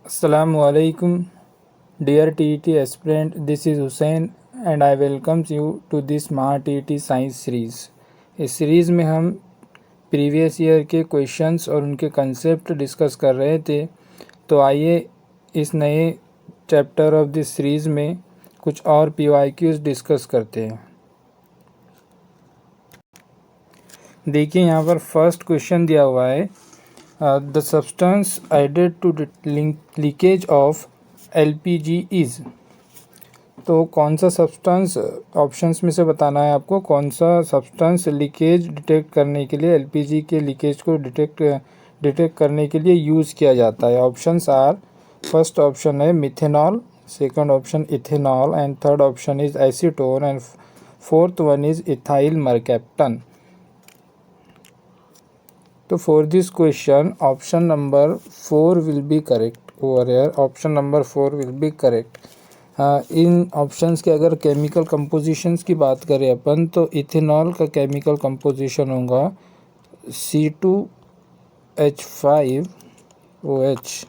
Assalamu alaikum, dear TET aspirant. This is Hussein and I welcome you to this Smart TET Science Series. इस series में हम previous year के questions और उनके concept discuss कर रहे थे। तो आइए इस नए चैप्टर ऑफ दिस सीरीज़ में कुछ और PYQs डिस्कस करते हैं। देखिए यहाँ पर फर्स्ट क्वेश्चन दिया हुआ है, the substance added to leakage of LPG is. तो कौन सा सब्सटेंस, ऑप्शंस में से बताना है आपको कौन सा सब्सटेंस लीकेज डिटेक्ट करने के लिए, LPG के लीकेज को डिटेक्ट करने के लिए यूज़ किया जाता है। ऑप्शंस आर, फर्स्ट ऑप्शन है methanol, second option ethanol and third option is acetone and fourth one is ethyl mercaptan. तो for this question option number 4 will be correct over here. Option number 4 will be correct. इन options के अगर chemical compositions की बात करें अपन, तो ethanol का chemical composition होगा C2H5OH,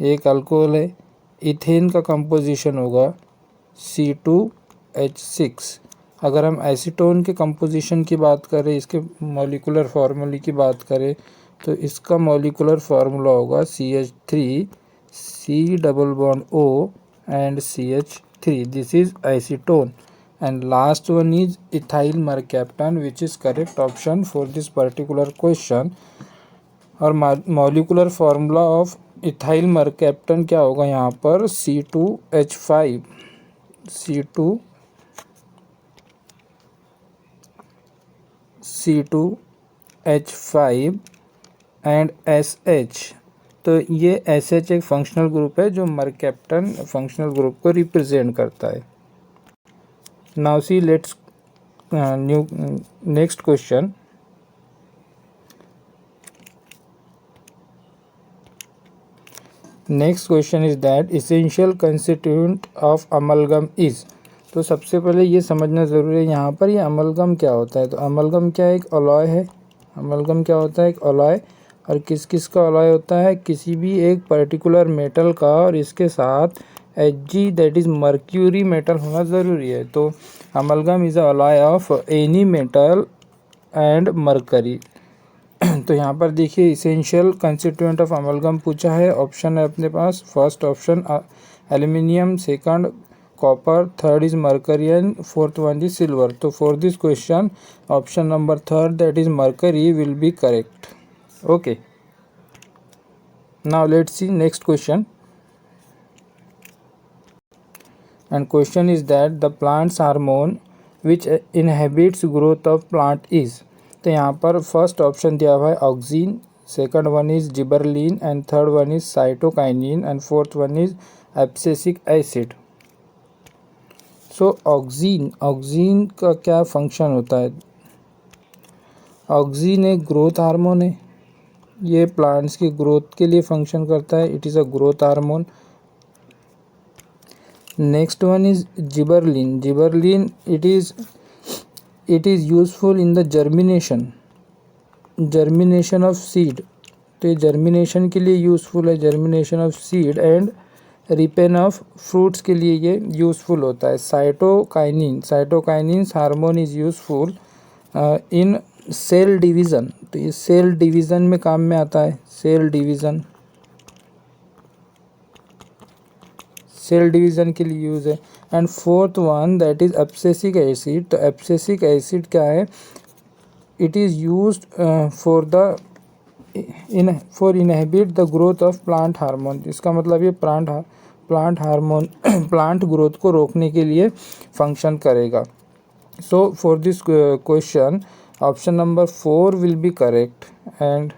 एक अल्कोहल है। इथेन का कंपोजिशन होगा C2H6। अगर हम एसीटोन के कंपोजिशन की बात करें, इसके मॉलिक्यूलर फार्मूले की बात करें, तो इसका मॉलिक्यूलर फार्मूला होगा CH3 C double bond O and CH3. This is acetone. And last one is ethyl mercaptan, which is correct option for this particular question. और molecular formula of ethyl mercaptan क्या होगा यहाँ पर, C2H5 and SH। तो ये SH एक functional group है जो मरकैप्टन फंक्शनल ग्रुप को रिप्रेजेंट करता है। Now see let's next question. Next question is that essential constituent of amalgam is. तो सबसे पहले ये समझना ज़रूरी है यहाँ पर, ये अमलगम क्या होता है। तो अमलगम क्या है, एक अलॉय है। अमलगम क्या होता है, एक अलॉय। और किस किस का अलॉय होता है, किसी भी एक पर्टिकुलर मेटल का, और इसके साथ Hg that is mercury metal होना ज़रूरी है। तो amalgam is a alloy of any metal and mercury. तो यहाँ पर देखिए इसेंशियल कंस्टिट्यूएंट ऑफ अमलगम पूछा है। ऑप्शन है अपने पास, first option aluminium, second copper, third is mercury and fourth one is silver. तो for this question option number third that is mercury will be correct. Okay, now let's see next question. And question is that the plants hormone which inhibits growth of plant is. तो यहाँ पर first option दिया हुआ है auxin, second one is gibberellin and third one is cytokinin and fourth one is abscisic acid. So oxygen का क्या function होता है। ऑक्सीन एक ग्रोथ हार्मोन है, ये प्लांट्स की ग्रोथ के लिए फंक्शन करता है। It is a growth hormone. Next one is gibberellin. Gibberellin it is useful in the germination of seed। तो ये जर्मिनेशन के लिए यूज़फुल है, germination of seed and ripen of fruits के लिए ये यूज़फुल होता है। Cytokinin hormone is useful in cell division. तो ये सेल डिवीज़न में काम में आता है, सेल डिवीज़न के लिए यूज़ है। And fourth one that is abscisic acid. तो एब्सिसिक एसिड क्या है, it is used for inhibit the growth of plant hormone. इसका मतलब ये प्लांट हार्मोन प्लांट ग्रोथ को रोकने के लिए फंक्शन करेगा। So for this question option number 4 will be correct and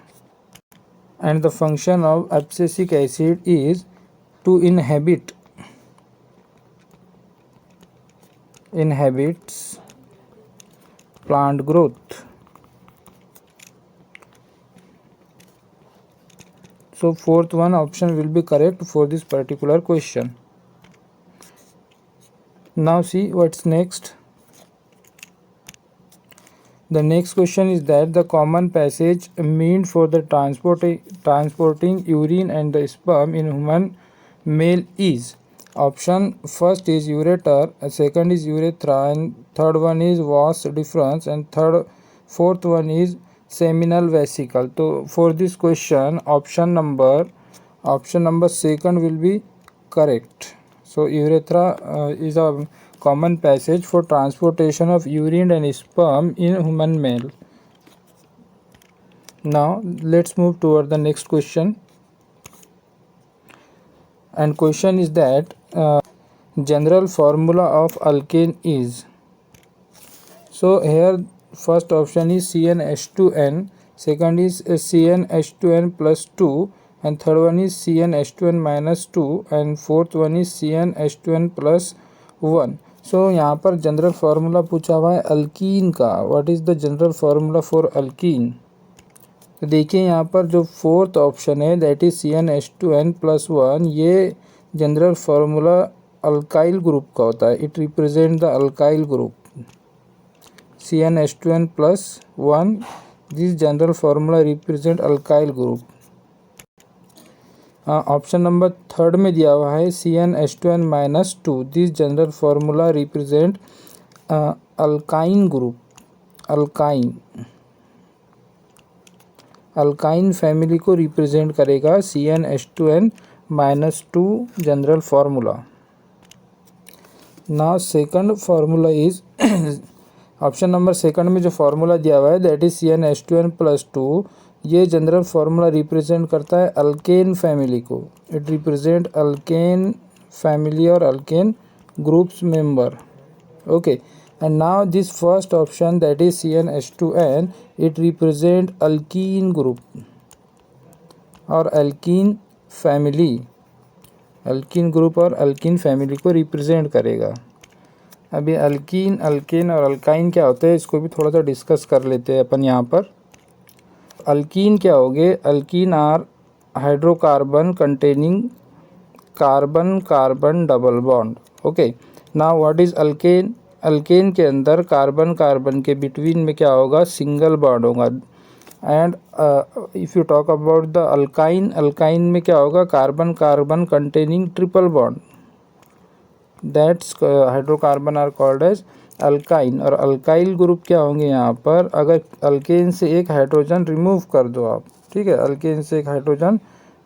the function of abscisic acid is to inhabits plant growth. So fourth one option will be correct for this particular question. Now see what's next. The next question is that the common passage meant for the transporting urine and the sperm in human male is. Option first is ureter, second is urethra, and third one is vas deferens, and fourth one is seminal vesicle. So for this question, option number second will be correct. So urethra is a common passage for transportation of urine and sperm in human male. Now let's move toward the next question. And question is that general formula of alkane is. So here first option is CnH2n, second is CnH2n plus 2, and third one is CnH2n minus 2, and fourth one is CnH2n plus 1. सो यहाँ पर general formula पूछा हुआ है alkyne का. What is the general formula for alkyne? तो देखिए यहाँ पर जो फोर्थ ऑप्शन है दैट इज CnH2n प्लस 1, ये जनरल फार्मूला अल्काइल ग्रुप का होता है. It represent the alkyl group. CnH2n plus 1, this general formula represent alkyl group. Option number third में दिया हुआ है CnH2n minus 2, this general formula represent alkyne group. Alkyne family को represent करेगा CnH2n minus 2 general formula. Now second formula is option number second में जो formula दिया हुआ है दैट इज CnH2n प्लस 2. ये जनरल फार्मूला रिप्रेजेंट करता है अल्केन फैमिली को. इट रिप्रेजेंट अल्केन फैमिली और alkane groups member. Okay, and now this first option that is CnH2n, it represent alkyne group और अल्कीन फैमिली. अल्कीन ग्रुप और alkyne family को represent करेगा. अभी alkyne, alkane और alkyne क्या होते हैं इसको भी थोड़ा सा डिस्कस कर लेते हैं अपन यहाँ पर. अल्कीन क्या हो गए? Alkene are hydrocarbon containing carbon carbon double bond. Okay, now what is alkane? Alkane के अंदर कार्बन कार्बन के बिटवीन में क्या होगा? सिंगल बॉन्ड होगा. And if you talk about the alkyne, alkyne में क्या होगा? Carbon carbon containing triple bond. That's hydrocarbon are called as alkyne. और अल्काइल ग्रुप क्या होंगे यहाँ पर? अगर अल्केन से एक हाइड्रोजन रिमूव कर दो आप, ठीक है, अल्केन से एक हाइड्रोजन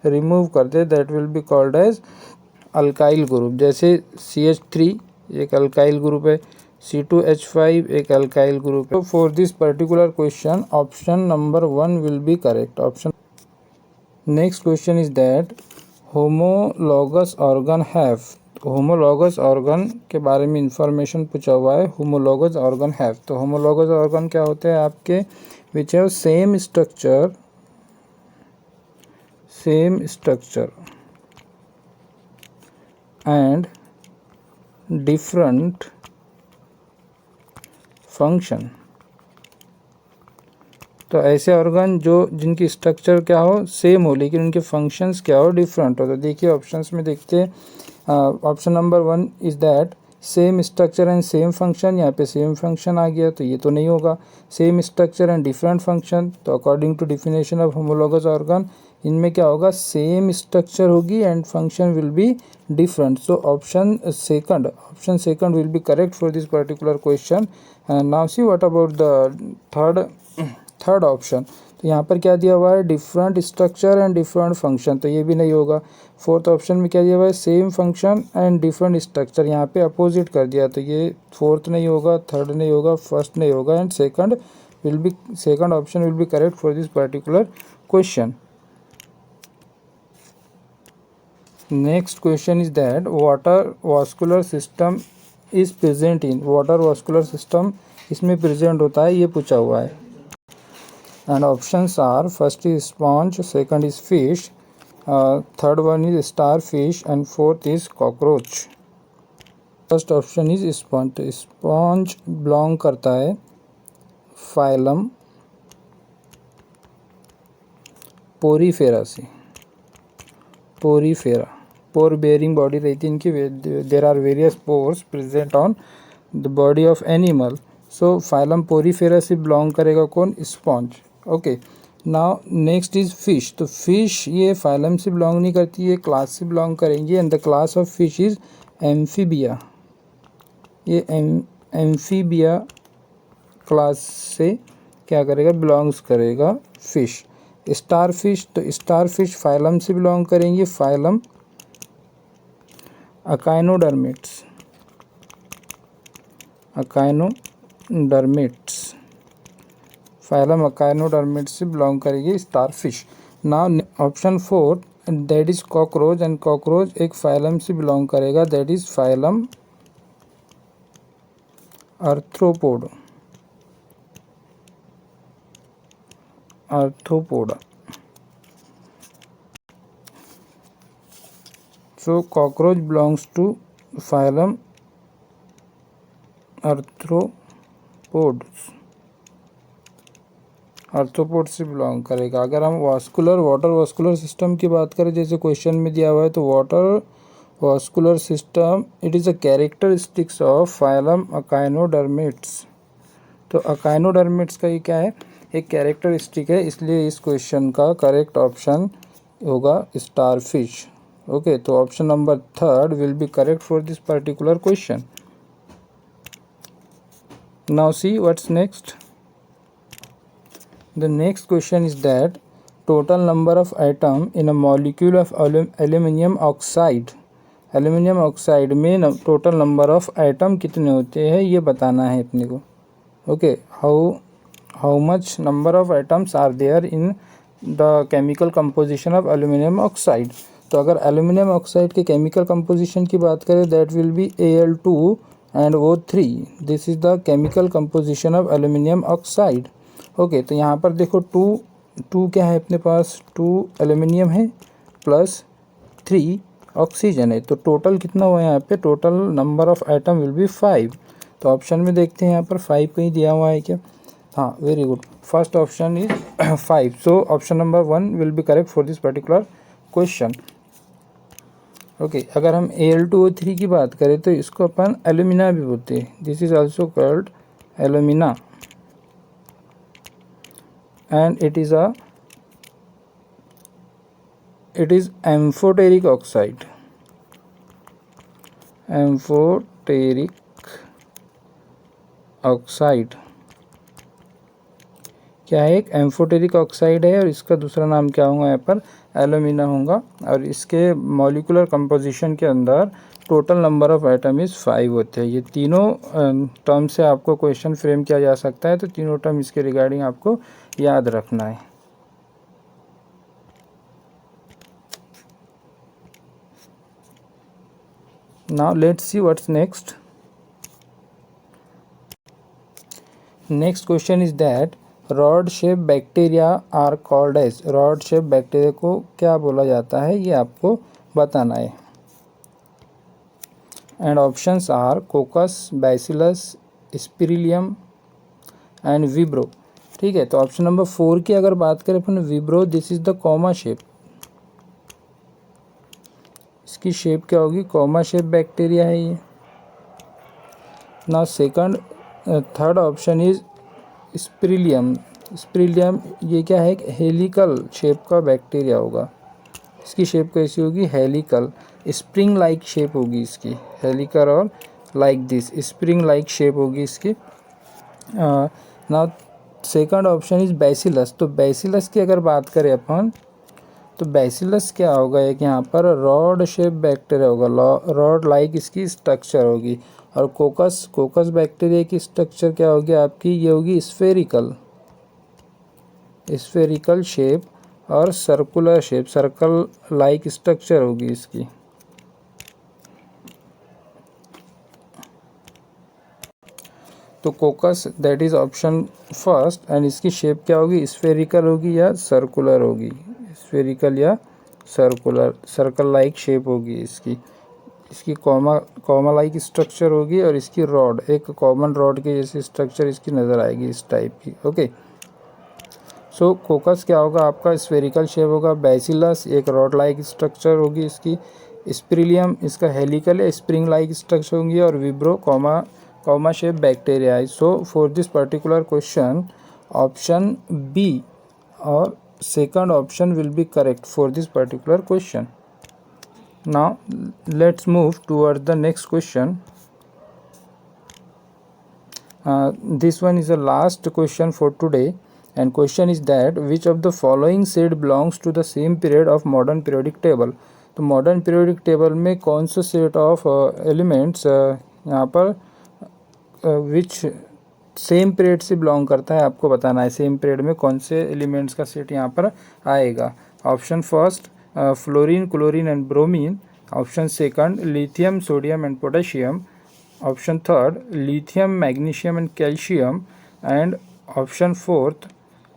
रिमूव कर दे, that will be called as alkyl group. जैसे CH3 एक अल्काइल ग्रुप है, C2H5 एक अल्काइल ग्रुप है. For this particular question option number 1 will be correct. Option next question is that homologous organ have. Homologous organ के बारे में information पूछा हुआ है. होमोलॉगस ऑर्गन हैव, तो होमोलॉगस ऑर्गन क्या होते हैं आपके? Which have same structure and different function. तो ऐसे ऑर्गन जो जिनकी स्ट्रक्चर क्या हो? सेम हो, लेकिन उनके फंक्शंस क्या हो? डिफरेंट हो. तो देखिए ऑप्शंस में देखते हैं. Option number 1 is that same structure and same function. यहाँ पे सेम फंक्शन आ गया तो ये तो नहीं होगा. Same structure and different function, तो according to definition of homologous organ इनमें क्या होगा? सेम स्ट्रक्चर होगी and function will be different. So option second will be correct for this particular question. Now see what about the third option. तो यहाँ पर क्या दिया हुआ है? Different structure and different function, तो ये भी नहीं होगा. फोर्थ ऑप्शन में क्या दिया हुआ है? Same function and different structure, यहाँ पे अपोजिट कर दिया, तो ये फोर्थ नहीं होगा, थर्ड नहीं होगा, फर्स्ट नहीं होगा, and second option will be correct for this particular question. Next question is that water vascular system is present in. Water vascular system इसमें प्रेजेंट होता है, ये पूछा हुआ है. And options are first is sponge, second is fish, third one is starfish, and fourth is cockroach. First option is sponge. Sponge belong करता है phylum Porifera से. पोरीफेरा पोर बेयरिंग बॉडी रहती है इनकी. There are various pores present on the body of animal. So phylum Porifera से belong करेगा कौन, स्पॉन्ज। Okay, now next is fish. तो फिश ये फाइलम से बिलोंग नहीं करती, ये क्लास से बिलोंग करेंगी, and the class of fish is amphibia. ये एम्फीबिया क्लास से क्या करेगा, बिलोंग्स करेगा फिश। स्टार फिश, तो स्टार फिश फाइलम से बिलोंग करेंगे, phylum echinoderms. Echinoderms, phylum echinoderms से बिलोंग करेगी star fish. Now option 4 that is cockroach, and cockroach एक फाइलम से बिलोंग करेगा, that is phylum arthropod. Arthropoda. So cockroach belongs to phylum arthropods. Arthropod से belong करेगा। अगर हम वाटर वास्कुलर सिस्टम की बात करें, जैसे क्वेश्चन में दिया हुआ है, तो water vascular system it is a characteristics of phylum echinoderms. तो अकाइनोडर्मिट्स का ये क्या है, एक कैरेक्टरिस्टिक है, इसलिए इस क्वेश्चन का करेक्ट ऑप्शन होगा स्टार फिश। ओके, तो option number 3 will be correct for this particular question. Now C what's next. The next question is that total number of atom in a molecule of aluminium oxide, aluminium oxide में total number of atom कितने होते हैं ये बताना है अपने को। Okay, how much number of atoms are there in the chemical composition of aluminium oxide। तो अगर aluminium oxide के chemical composition की बात करें, that will be Al2 and O3, this is the chemical composition of aluminium oxide। Okay, तो यहाँ पर देखो टू क्या है अपने पास, 2 एल्यूमिनियम है प्लस 3 ऑक्सीजन है, तो टोटल कितना हुआ यहाँ पे, total number of atom will be 5। तो ऑप्शन में देखते हैं यहाँ पर 5 कहीं दिया हुआ है क्या, हाँ very good, first option is 5। So option number 1 will be correct for this particular question. Okay, अगर हम Al2O3 की बात करें तो इसको अपन एल्यूमिना भी बोलते हैं, this is also called alumina, and it is amphoteric oxide। Amphoteric oxide क्या है, एक एम्फोटेरिक ऑक्साइड है, और इसका दूसरा नाम क्या होगा यहाँ पर, एल्यूमिना होगा। और इसके मॉलिक्यूलर कंपोजिशन के अंदर total number of atom is 5 होते हैं। ये तीनों टर्म से आपको क्वेश्चन फ्रेम किया जा सकता है, तो तीनों टर्म इसके रिगार्डिंग आपको याद रखना है। Now let's see what's next. Next question is that rod shape bacteria are called as, rod shape bacteria को क्या बोला जाता है ये आपको बताना है। And options are coccus, bacillus, spirillum and vibrio. ठीक है, तो ऑप्शन नंबर 4 की अगर बात करें अपन, vibrio, this is the comma shape, इसकी शेप क्या होगी, कॉमा शेप बैक्टीरिया है ये। Now third option is spirillum. Spirillum ये क्या है, एक हेलिकल शेप का बैक्टीरिया होगा, इसकी शेप कैसी होगी, हेलिकल, स्प्रिंग लाइक शेप होगी इसकी, हेलिकल और like this, spring like shape होगी इसकी। Now second option is bacillus. तो बैसिलस की अगर बात करें अपन, तो बैसिलस क्या होगा, एक यहाँ पर रॉड शेप बैक्टीरिया होगा, रॉड लाइक इसकी स्ट्रक्चर होगी। और कोकस बैक्टीरिया की स्ट्रक्चर क्या होगी आपकी, ये होगी स्फेरिकल शेप और circular shape, circle like structure होगी इसकी। तो कोकस that is option first, and इसकी शेप क्या होगी, स्फेरिकल होगी या सर्कुलर होगी, स्फेरिकल या सर्कुलर, सर्कल लाइक शेप होगी इसकी। इसकी कॉमा लाइक स्ट्रक्चर होगी, और इसकी रॉड एक कॉमन रॉड के जैसी स्ट्रक्चर इसकी नज़र आएगी, इस टाइप की। ओके, सो कोकस क्या होगा आपका, स्फेरिकल शेप होगा, बैसिलस एक रॉड लाइक स्ट्रक्चर होगी इसकी, स्पिरिलियम इसका हेलिकल या स्प्रिंग लाइक स्ट्रक्चर होंगी, और विब्रो comma comma shape bacteria. So for this particular question, option B or second option will be correct for this particular question. Now let's move towards the next question. This one is the last question for today, and question is that which of the following set belongs to the same period of modern periodic table. तो modern periodic table में कौन सा set of elements यहाँ पर विच same period से belong करता है, आपको बताना है सेम पीरियड में कौन से एलिमेंट्स का सेट यहाँ पर आएगा. Option first fluorine, chlorine and bromine. Option second lithium, sodium and potassium. Option third lithium, magnesium and calcium. And option fourth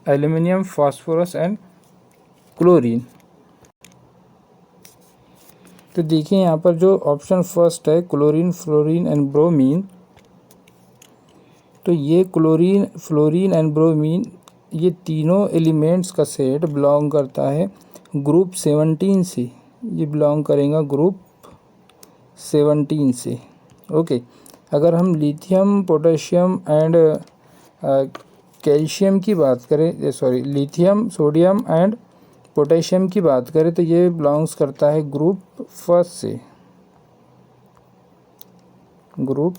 aluminium, phosphorus and chlorine. तो देखिए यहाँ पर जो ऑप्शन फर्स्ट है क्लोरीन, फ्लोरीन एंड ब्रोमीन, तो ये chlorine, fluorine and bromine ये तीनों एलिमेंट्स का सेट बिलोंग करता है ग्रुप 17 से. ये बिलोंग करेगा ग्रुप 17 से. ओके. अगर हम लिथियम, पोटेशियम एंड कैल्शियम की बात करें, sorry lithium, sodium and potassium की बात करें, तो ये बिलोंग्स करता है ग्रुप फर्स्ट से. Group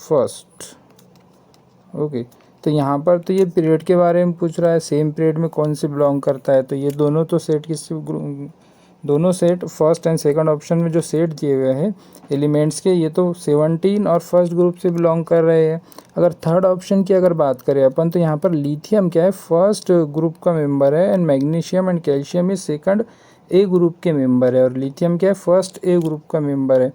first. ओके. तो यहाँ पर तो ये पीरियड के बारे में पूछ रहा है, सेम पीरियड में कौन से बिलोंग करता है. तो ये दोनों तो सेट दोनों set first and second option में जो सेट दिए हुए हैं एलिमेंट्स के, ये तो 17 और फर्स्ट ग्रुप से बिलोंग कर रहे हैं. अगर थर्ड ऑप्शन की अगर बात करें अपन, तो यहाँ पर लिथियम क्या है, फर्स्ट ग्रुप का मेंबर है, and magnesium and calcium is second A group के मेंबर है, और लिथियम क्या है, फर्स्ट ए ग्रुप का मेंबर है.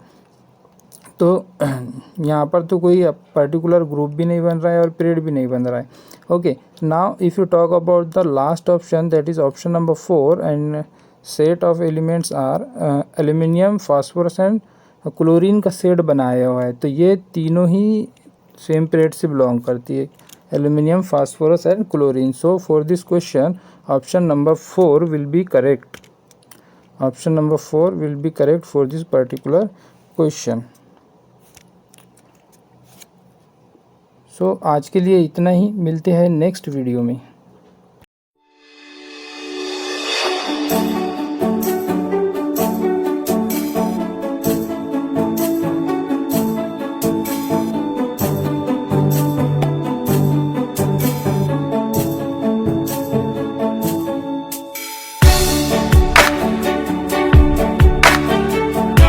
तो यहाँ पर तो कोई पर्टिकुलर ग्रुप भी नहीं बन रहा है और पीरियड भी नहीं बन रहा है. Okay. Now if you talk about the last option, that is option number 4, and set of elements are aluminium, phosphorus and chlorine का सेट बनाया हुआ है. तो ये तीनों ही सेम पीरियड से बिलोंग करती है, aluminium, phosphorus and chlorine. So for this question option number 4 will be correct. Option number 4 will be correct for this particular question. So आज के लिए इतना ही, मिलते हैं नेक्स्ट वीडियो में.